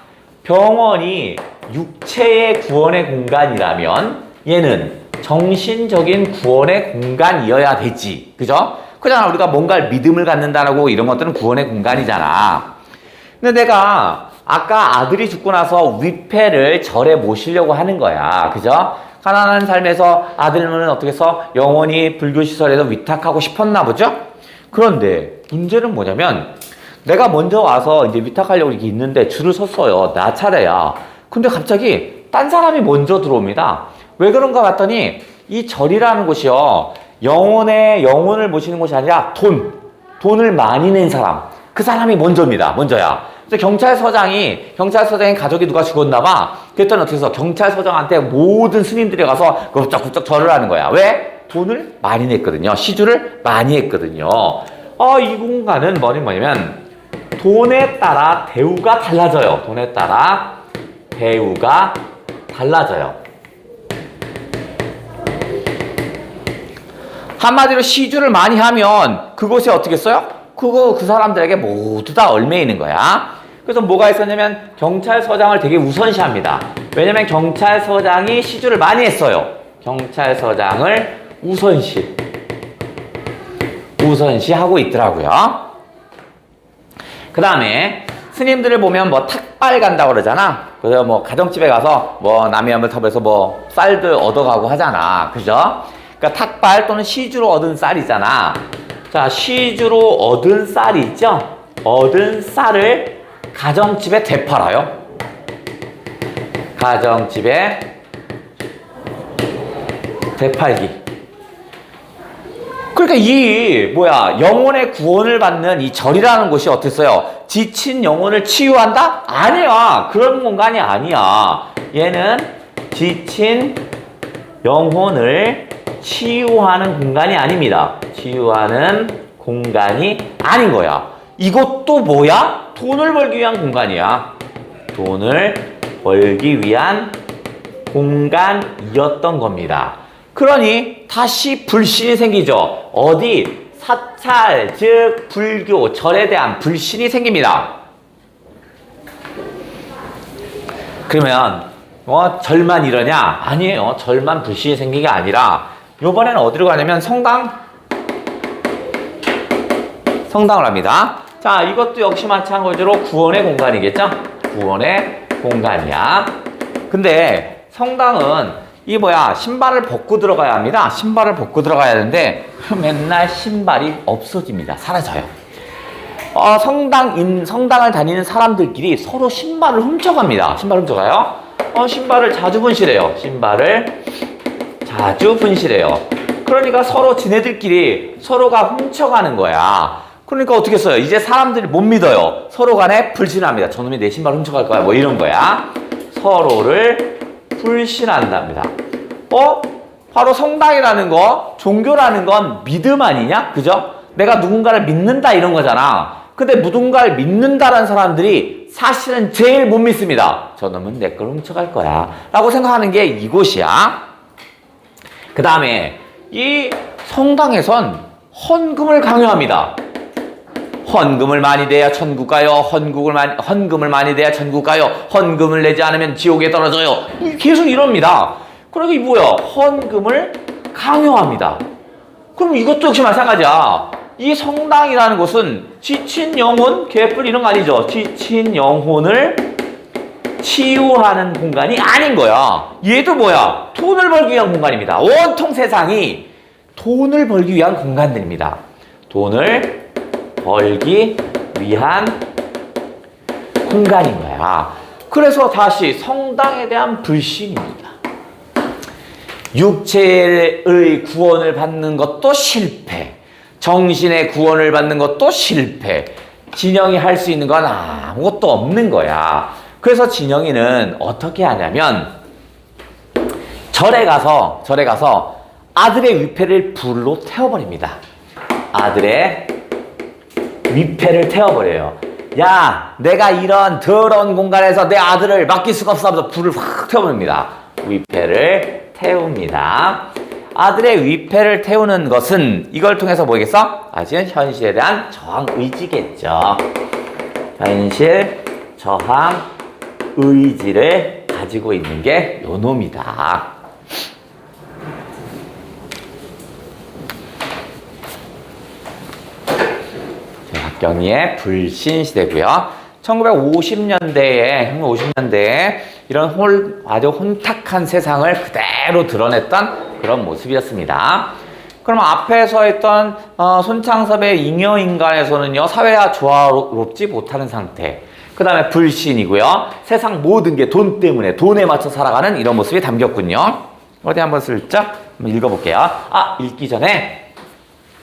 병원이 육체의 구원의 공간이라면 얘는 정신적인 구원의 공간이어야 되지. 그죠? 그잖아. 우리가 뭔가 믿음을 갖는다라고 이런 것들은 구원의 공간이잖아. 근데 내가 아까 아들이 죽고 나서 위패를 절에 모시려고 하는 거야. 그죠? 가난한 삶에서 아들은 어떻게 해서 영원히 불교시설에서 위탁하고 싶었나 보죠? 그런데 문제는 뭐냐면 내가 먼저 와서 이제 위탁하려고 이렇게 있는데 줄을 섰어요. 나 차례야. 근데 갑자기 딴 사람이 먼저 들어옵니다. 왜 그런가 봤더니 이 절이라는 곳이요. 영혼을 모시는 곳이 아니라 돈을 많이 낸 사람. 그 사람이 먼저야. 그래서 경찰서장이 가족이 누가 죽었나 봐. 그랬더니 어떻게 해서 경찰서장한테 모든 스님들이 가서 굽적굽적 절을 하는 거야. 왜? 돈을 많이 냈거든요. 시주를 많이 했거든요. 이 공간은 뭐냐면 돈에 따라 대우가 달라져요. 돈에 따라 대우가 달라져요. 한마디로 시주를 많이 하면 그곳에 어떻게 써요? 그 사람들에게 모두 다 얽매이는 거야. 그래서 뭐가 있었냐면 경찰서장을 되게 우선시합니다. 왜냐면 경찰서장이 시주를 많이 했어요. 경찰서장을 우선시하고 있더라고요. 그 다음에 스님들을 보면 뭐 탁발 간다고 그러잖아. 그래서 뭐 가정집에 가서 뭐 남의 한벌탑에서 뭐 쌀들 얻어가고 하잖아. 그죠? 그러니까 탁발 또는 시주로 얻은 쌀이잖아. 자, 시주로 얻은 쌀이 있죠? 얻은 쌀을 가정집에 되팔아요. 가정집에 되팔기. 그러니까 영혼의 구원을 받는 이 절이라는 곳이 어땠어요? 지친 영혼을 치유한다? 아니야. 그런 공간이 아니야. 얘는 지친 영혼을 치유하는 공간이 아닙니다. 치유하는 공간이 아닌 거야. 이것도 뭐야? 돈을 벌기 위한 공간이야. 돈을 벌기 위한 공간이었던 겁니다. 그러니 다시 불신이 생기죠. 어디? 사찰, 즉 불교, 절에 대한 불신이 생깁니다. 그러면 절만 이러냐? 아니에요. 절만 불신이 생긴 게 아니라 이번에는 어디로 가냐면 성당을 합니다. 자, 이것도 역시 마찬가지로 구원의 공간이겠죠? 구원의 공간이야. 근데 성당은 신발을 벗고 들어가야 합니다. 신발을 벗고 들어가야 하는데 맨날 신발이 없어집니다. 사라져요. 성당을 다니는 사람들끼리 서로 신발을 훔쳐갑니다. 신발 훔쳐가요. 신발을 자주 분실해요. 그러니까 서로 지네들끼리 서로가 훔쳐가는 거야. 그러니까 어떻게 써요? 이제 사람들이 못 믿어요. 서로 간에 불신합니다. 저놈이 내 신발 훔쳐갈 거야. 뭐 이런 거야. 서로를 불신한답니다. 바로 성당이라는 거, 종교라는 건 믿음 아니냐? 그죠? 내가 누군가를 믿는다 이런 거잖아. 근데 누군가를 믿는다라는 사람들이 사실은 제일 못 믿습니다. 저놈은 내 걸 훔쳐갈 거야. 라고 생각하는 게 이곳이야. 그 다음에 이 성당에선 헌금을 강요합니다. 헌금을 많이 내야 천국 가요. 헌금을 많이 내야 천국 가요. 헌금을 내지 않으면 지옥에 떨어져요. 계속 이럽니다. 그러니까 이 뭐야? 헌금을 강요합니다. 그럼 이것도 역시 마찬가지야. 이 성당이라는 곳은 지친 영혼, 개뿔 이런 거 아니죠. 지친 영혼을 치유하는 공간이 아닌 거야. 얘도 뭐야? 돈을 벌기 위한 공간입니다. 온통 세상이 돈을 벌기 위한 공간들입니다. 돈을 벌기 위한 공간인 거야. 그래서 다시 성당에 대한 불신입니다. 육체의 구원을 받는 것도 실패. 정신의 구원을 받는 것도 실패. 진영이 할 수 있는 건 아무것도 없는 거야. 그래서 진영이는 어떻게 하냐면 절에 가서 아들의 위패를 불로 태워버립니다. 아들의 위패를 태워버려요. 야, 내가 이런 더러운 공간에서 내 아들을 맡길 수가 없어 하면서 불을 확 태워버립니다. 위패를 태웁니다. 아들의 위패를 태우는 것은 이걸 통해서 뭐겠어? 아직은 현실에 대한 저항 의지겠죠. 현실 저항 의지를 가지고 있는 게 요 놈이다. 박경희의 불신 시대고요. 1950년대에 이런 아주 혼탁한 세상을 그대로 드러냈던 그런 모습이었습니다. 그럼 앞에서 했던 손창섭의 잉여인간에서는요, 사회와 조화롭지 못하는 상태. 그 다음에 불신이고요. 세상 모든 게 돈 때문에 돈에 맞춰 살아가는 이런 모습이 담겼군요. 어디 한번 슬쩍 한번 읽어볼게요. 읽기 전에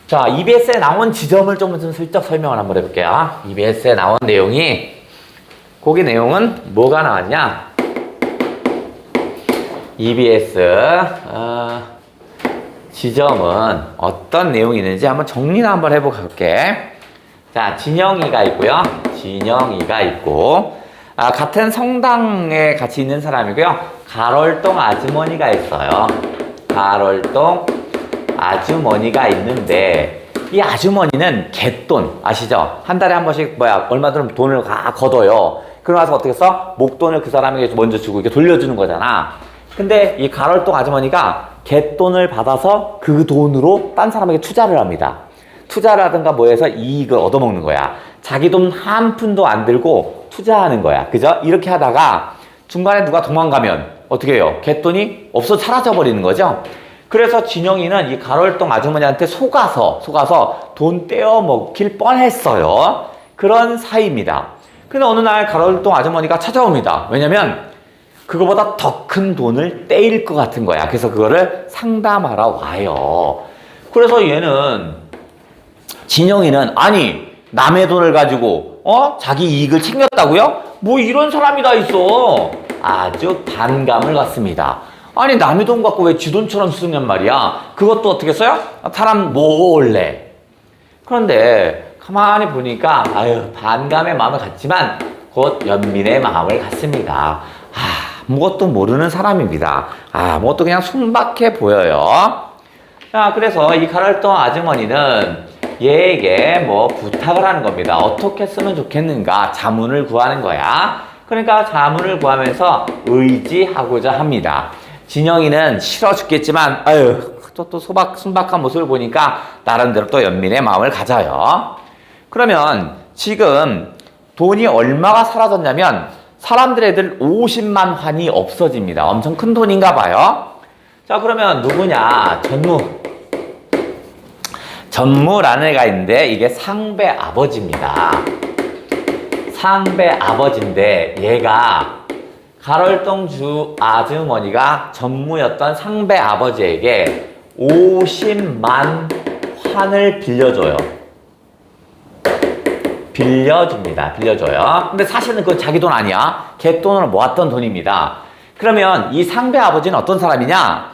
자, EBS에 나온 지점을 좀 슬쩍 설명을 한번 해볼게요. EBS에 나온 내용이 거기 내용은 뭐가 나왔냐? EBS 지점은 어떤 내용이 있는지 한번 정리를 한번 해볼게. 자, 진영이가 있고요. 진영이가 있고 같은 성당에 같이 있는 사람이고요. 가롤동 아주머니가 있어요. 가롤동 아주머니가 있는데 이 아주머니는 갯돈 아시죠? 한 달에 한 번씩 얼마 들으면 돈을 걷어요. 그러고 나서 어떻게 써? 목돈을 그 사람에게 먼저 주고 이렇게 돌려주는 거잖아. 근데 이 가롤동 아주머니가 갯돈을 받아서 그 돈으로 딴 사람에게 투자를 합니다. 투자를 하든가 해서 이익을 얻어먹는 거야. 자기 돈 한 푼도 안 들고 투자하는 거야. 그죠? 이렇게 하다가 중간에 누가 도망가면 어떻게 해요? 갯돈이 없어 사라져버리는 거죠? 그래서 진영이는 이 가롤동 아주머니한테 속아서 돈 떼어먹힐 뻔했어요. 그런 사이입니다. 근데 어느 날 가롤동 아주머니가 찾아옵니다. 왜냐면 그거보다 더 큰 돈을 떼일 것 같은 거야. 그래서 그거를 상담하러 와요. 그래서 진영이는 아니 남의 돈을 가지고 자기 이익을 챙겼다고요? 뭐 이런 사람이 다 있어. 아주 반감을 갖습니다. 아니 남의 돈 갖고 왜 지 돈처럼 쓰냔 말이야. 그것도 어떻게 써요? 사람 몰래. 그런데 가만히 보니까 반감의 마음을 갖지만 곧 연민의 마음을 갖습니다. 아무것도 모르는 사람입니다. 아무것도 그냥 순박해 보여요. 자, 그래서 이 가롤동 아주머니는 얘에게 부탁을 하는 겁니다. 어떻게 쓰면 좋겠는가? 자문을 구하는 거야. 그러니까 자문을 구하면서 의지하고자 합니다. 진영이는 싫어 죽겠지만 또 순박한 모습을 보니까 나름대로 또 연민의 마음을 가져요. 그러면 지금 돈이 얼마가 사라졌냐면 사람들애들 50만 환이 없어집니다. 엄청 큰 돈인가 봐요. 자, 그러면 누구냐? 전무라는 애가 있는데 이게 상배 아버지입니다. 상배 아버지인데 얘가 가롤동 아주머니가 전무였던 상배 아버지에게 50만 환을 빌려줘요. 빌려줍니다. 빌려줘요. 근데 사실은 그건 자기 돈 아니야. 갯돈으로 모았던 돈입니다. 그러면 이 상배 아버지는 어떤 사람이냐?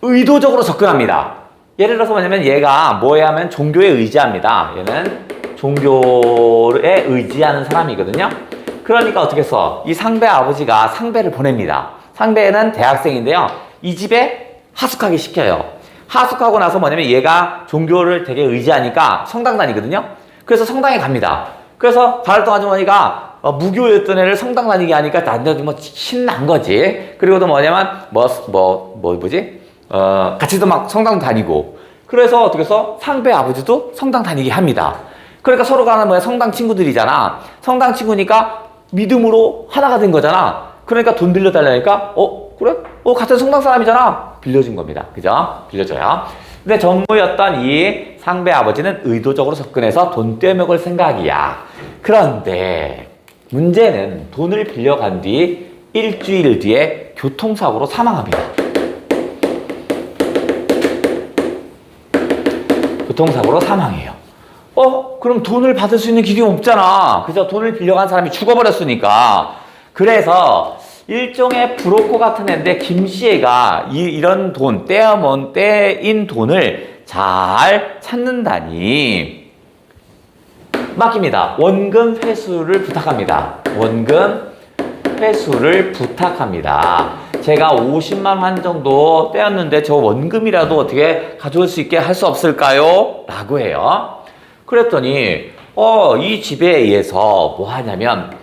의도적으로 접근합니다. 예를 들어서 뭐냐면 얘가 뭐에 하면 종교에 의지합니다. 얘는 종교에 의지하는 사람이거든요. 그러니까 어떻게 써? 이 상배 아버지가 상배를 보냅니다. 상배는 대학생인데요. 이 집에 하숙하기 시켜요. 하숙하고 나서 뭐냐면 얘가 종교를 되게 의지하니까 성당 다니거든요. 그래서 성당에 갑니다. 그래서 가을동 아주머니가 무교였던 애를 성당 다니게 하니까 나한테 뭐 신난 거지. 그리고 또 뭐냐면 같이도 막 성당 다니고. 그래서 어떻게 해서 상배 아버지도 성당 다니게 합니다. 그러니까 서로가 성당 친구들이잖아. 성당 친구니까 믿음으로 하나가 된 거잖아. 그러니까 돈 빌려달라니까 그래? 같은 성당 사람이잖아. 빌려준 겁니다. 그죠? 빌려줘요. 근데 전무였던 이 상배 아버지는 의도적으로 접근해서 돈 떼먹을 생각이야. 그런데 문제는 돈을 빌려간 뒤 일주일 뒤에 교통사고로 사망합니다. 교통사고로 사망해요. 그럼 돈을 받을 수 있는 길이 없잖아. 그죠? 돈을 빌려간 사람이 죽어버렸으니까. 그래서 일종의 브로커 같은 애인데 김씨가 이런 돈, 떼인 돈을 잘 찾는다니 맡깁니다. 원금 회수를 부탁합니다. 원금 회수를 부탁합니다. 제가 50만 원 정도 떼었는데 저 원금이라도 어떻게 가져올 수 있게 할 수 없을까요? 라고 해요. 그랬더니 이 집에 의해서 뭐 하냐면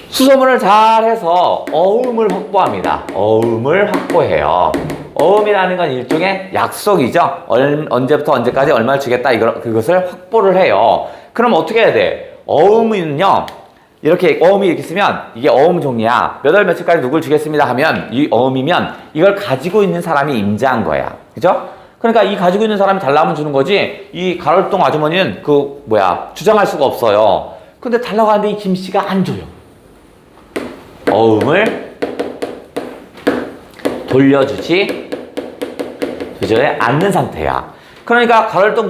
수소문을 잘 해서 어음을 확보합니다. 어음을 확보해요. 어음이라는 건 일종의 약속이죠. 언제부터 언제까지 얼마를 주겠다 그것을 확보를 해요. 그럼 어떻게 해야 돼? 어음은요. 이렇게 어음이 이렇게 쓰면 이게 어음 종이야. 몇 월 며칠까지 누굴 주겠습니다 하면 이 어음이면 이걸 가지고 있는 사람이 임자한 거야. 그죠? 그러니까 이 가지고 있는 사람이 달라면 주는 거지. 이 가rol동 아주머니는 주장할 수가 없어요. 근데 달라고 하는데 이 김씨가 안 줘요. 어음을 돌려주지 않는 상태야. 그러니까 가rol동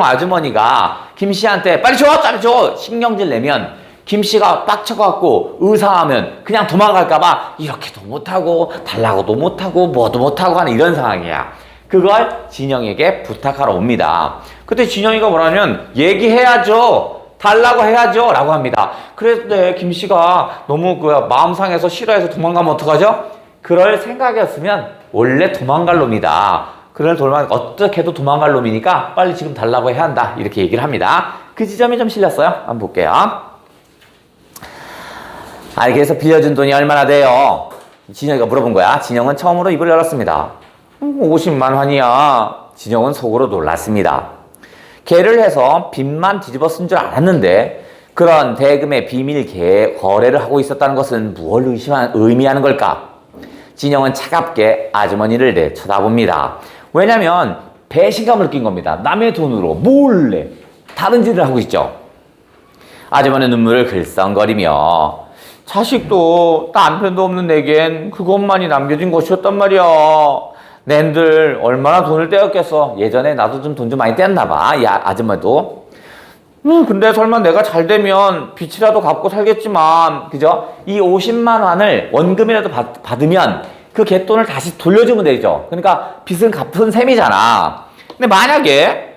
아주머니가 김씨한테 빨리 줘! 신경질 내면 김씨가 빡쳐갖고 의상하면 그냥 도망갈까봐 이렇게도 못하고 달라고도 못하고 뭐도 못하고 하는 이런 상황이야. 그걸 진영에게 부탁하러 옵니다. 그때 진영이가 뭐라면 얘기해야죠. 달라고 해야죠 라고 합니다. 그런데 김씨가 너무 마음 상해서 싫어해서 도망가면 어떡하죠? 그럴 생각이었으면 원래 도망갈 놈이다. 어떻게도 도망갈 놈이니까 빨리 지금 달라고 해야 한다. 이렇게 얘기를 합니다. 그 지점이 좀 실렸어요. 한번 볼게요. 그래서 빌려준 돈이 얼마나 돼요? 진영이가 물어본 거야. 진영은 처음으로 입을 열었습니다. 50만 원이야. 진영은 속으로 놀랐습니다. 개를 해서 빚만 뒤집어 쓴 줄 알았는데 그런 대금의 비밀 거래를 하고 있었다는 것은 무엇을 의미하는 걸까? 진영은 차갑게 아주머니를 내쳐다봅니다. 왜냐면 배신감을 느낀 겁니다. 남의 돈으로 몰래 다른 짓을 하고 있죠. 아주머니 눈물을 글썽거리며 자식도 남편도 없는 내겐 그것만이 남겨진 것이었단 말이야. 낸들 얼마나 돈을 떼었겠어. 예전에 나도 좀 돈 좀 많이 떼었나 봐. 이 아줌마도. 근데 설마 내가 잘 되면 빚이라도 갚고 살겠지만, 그죠? 이 50만 원을 원금이라도 받으면 그 갯돈을 다시 돌려주면 되죠. 그러니까 빚은 갚은 셈이잖아. 근데 만약에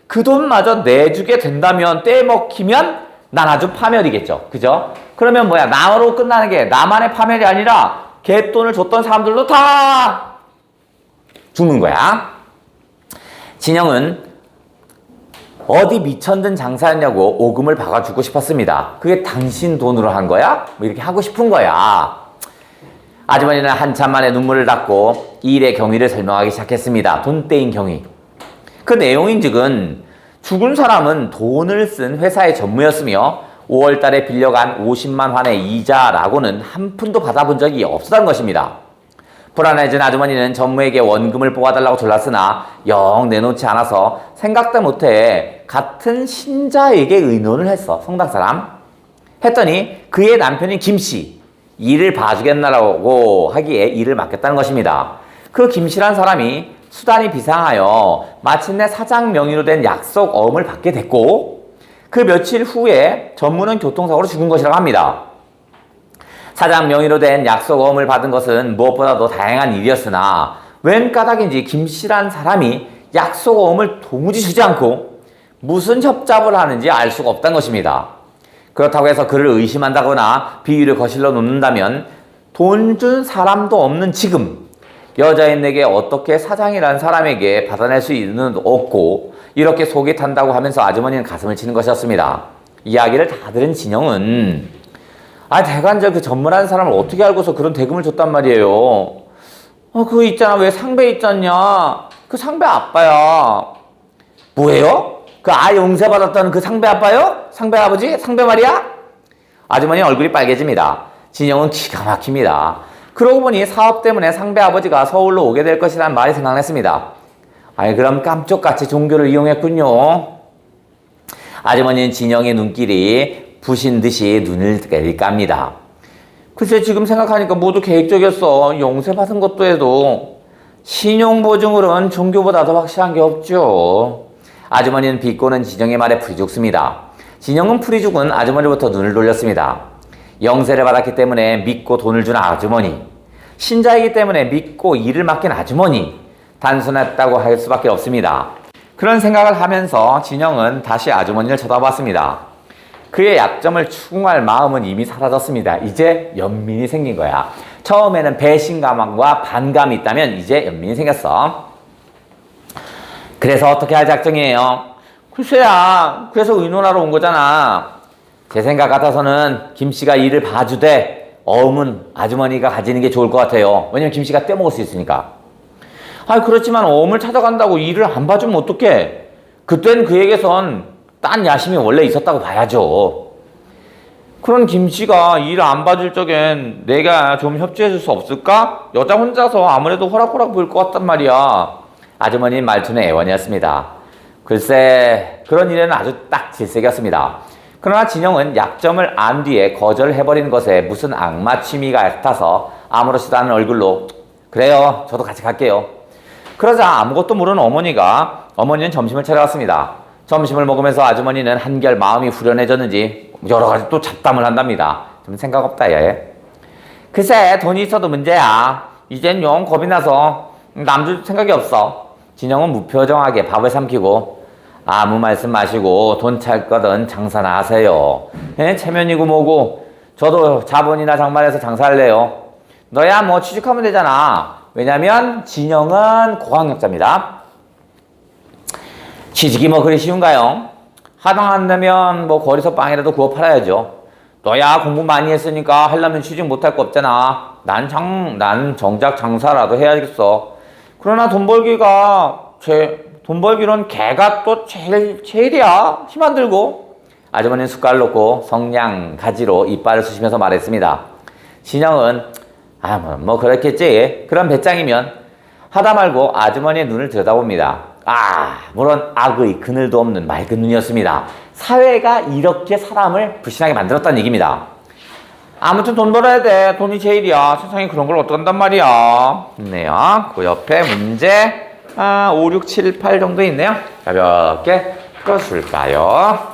그 돈마저 내주게 된다면 떼먹히면 난 아주 파멸이겠죠. 그죠? 그러면 나로 끝나는 게 나만의 파멸이 아니라 갯돈을 줬던 사람들도 다 죽는 거야. 진영은 어디 미천든 장사였냐고 오금을 박아주고 싶었습니다. 그게 당신 돈으로 한 거야? 이렇게 하고 싶은 거야. 아주머니는 한참 만에 눈물을 닦고 이 일의 경위를 설명하기 시작했습니다. 돈 떼인 경위. 그 내용인즉은 죽은 사람은 돈을 쓴 회사의 전무였으며 5월 달에 빌려간 50만 원의 이자라고는 한 푼도 받아본 적이 없었다는 것입니다. 불안해진 아주머니는 전무에게 원금을 뽑아달라고 졸랐으나 영 내놓지 않아서 생각도 못해 같은 신자에게 의논을 했어. 성당 사람. 했더니 그의 남편인 김씨 일을 봐주겠나라고 하기에 일을 맡겼다는 것입니다. 그 김씨란 사람이 수단이 비상하여 마침내 사장 명의로 된 약속어음을 받게 됐고 그 며칠 후에 전무는 교통사고로 죽은 것이라고 합니다. 사장 명의로 된 약속어음을 받은 것은 무엇보다도 다행한 일이었으나 웬 까닭인지 김씨란 사람이 약속어음을 도무지 주지 않고 무슨 협잡을 하는지 알 수가 없다는 것입니다. 그렇다고 해서 그를 의심한다거나 비위를 거실러 놓는다면 돈 준 사람도 없는 지금 여자인에게 어떻게 사장이라는 사람에게 받아낼 수 있는 없고 이렇게 속이 탄다고 하면서 아주머니는 가슴을 치는 것이었습니다. 이야기를 다 들은 진영은 대관절 그 전문하는 사람을 어떻게 알고서 그런 대금을 줬단 말이에요. 그거 있잖아. 왜 상배 있잖냐. 그 상배 아빠야. 뭐예요? 그 용세 받았다는 그 상배 아빠요? 상배 아버지? 상배 말이야? 아주머니 얼굴이 빨개집니다. 진영은 기가 막힙니다. 그러고 보니 사업 때문에 상배 아버지가 서울로 오게 될 것이라는 말이 생각났습니다. 그럼 깜짝같이 종교를 이용했군요. 아주머니는 진영의 눈길이 부신 듯이 눈을 내리깝니다. 글쎄 지금 생각하니까 모두 계획적이었어. 용세 받은 것도 해도 신용보증으로는 종교보다 더 확실한 게 없죠. 아주머니는 비꼬는 진영의 말에 풀이 죽습니다. 진영은 풀이 죽은 아주머니부터 눈을 돌렸습니다. 영세를 받았기 때문에 믿고 돈을 준 아주머니, 신자이기 때문에 믿고 일을 맡긴 아주머니, 단순했다고 할 수밖에 없습니다. 그런 생각을 하면서 진영은 다시 아주머니를 쳐다봤습니다. 그의 약점을 추궁할 마음은 이미 사라졌습니다. 이제 연민이 생긴 거야. 처음에는 배신감과 반감이 있다면 이제 연민이 생겼어. 그래서 어떻게 할 작정이에요? 글쎄야, 그래서 의논하러 온 거잖아. 제 생각 같아서는 김씨가 일을 봐주되 어음은 아주머니가 가지는 게 좋을 것 같아요. 왜냐면 김씨가 떼먹을 수 있으니까. 그렇지만 어음을 찾아간다고 일을 안 봐주면 어떡해? 그땐 그에게선 딴 야심이 원래 있었다고 봐야죠. 그런 김씨가 일 안 봐줄 적엔 내가 좀 협조해 줄 수 없을까? 여자 혼자서 아무래도 호락호락 보일 것 같단 말이야. 아주머니는 말투는 애원이었습니다. 글쎄 그런 일에는 아주 딱 질색이었습니다. 그러나 진영은 약점을 안 뒤에 거절해버리는 것에 무슨 악마 취미가 같아서 아무렇지도 않은 얼굴로 그래요, 저도 같이 갈게요. 그러자 아무것도 모르는 어머니는 점심을 차려왔습니다. 점심을 먹으면서 아주머니는 한결 마음이 후련해졌는지 여러 가지 또 잡담을 한답니다. 좀 생각 없다 얘. 글쎄 돈이 있어도 문제야. 이젠 영 겁이 나서 남 줄 생각이 없어. 진영은 무표정하게 밥을 삼키고 아무 말씀 마시고 돈 찰 거든 장사나 하세요. 체면이고 뭐고 저도 자본이나 장만해서 장사할래요. 너야 뭐 취직하면 되잖아. 왜냐면 진영은 고학력자입니다. 취직이 뭐 그리 쉬운가요? 하당 안 되면 뭐 거리서 빵이라도 구워 팔아야죠. 너야 공부 많이 했으니까 하려면 취직 못할 거 없잖아. 난 정작 장사라도 해야겠어. 그러나 돈 벌기론 개가 또 제일이야. 힘 안 들고. 아주머니는 숟갈 놓고 성냥 가지로 이빨을 쑤시면서 말했습니다. 진영은 뭐 그렇겠지. 그런 배짱이면 하다 말고 아주머니의 눈을 들여다봅니다. 물론 악의 그늘도 없는 맑은 눈이었습니다. 사회가 이렇게 사람을 불신하게 만들었다는 얘기입니다. 아무튼 돈 벌어야 돼. 돈이 제일이야. 세상에 그런 걸 어떡한단 말이야. 있네요. 그 옆에 문제 5, 6, 7, 8 정도 있네요. 가볍게 풀어줄까요?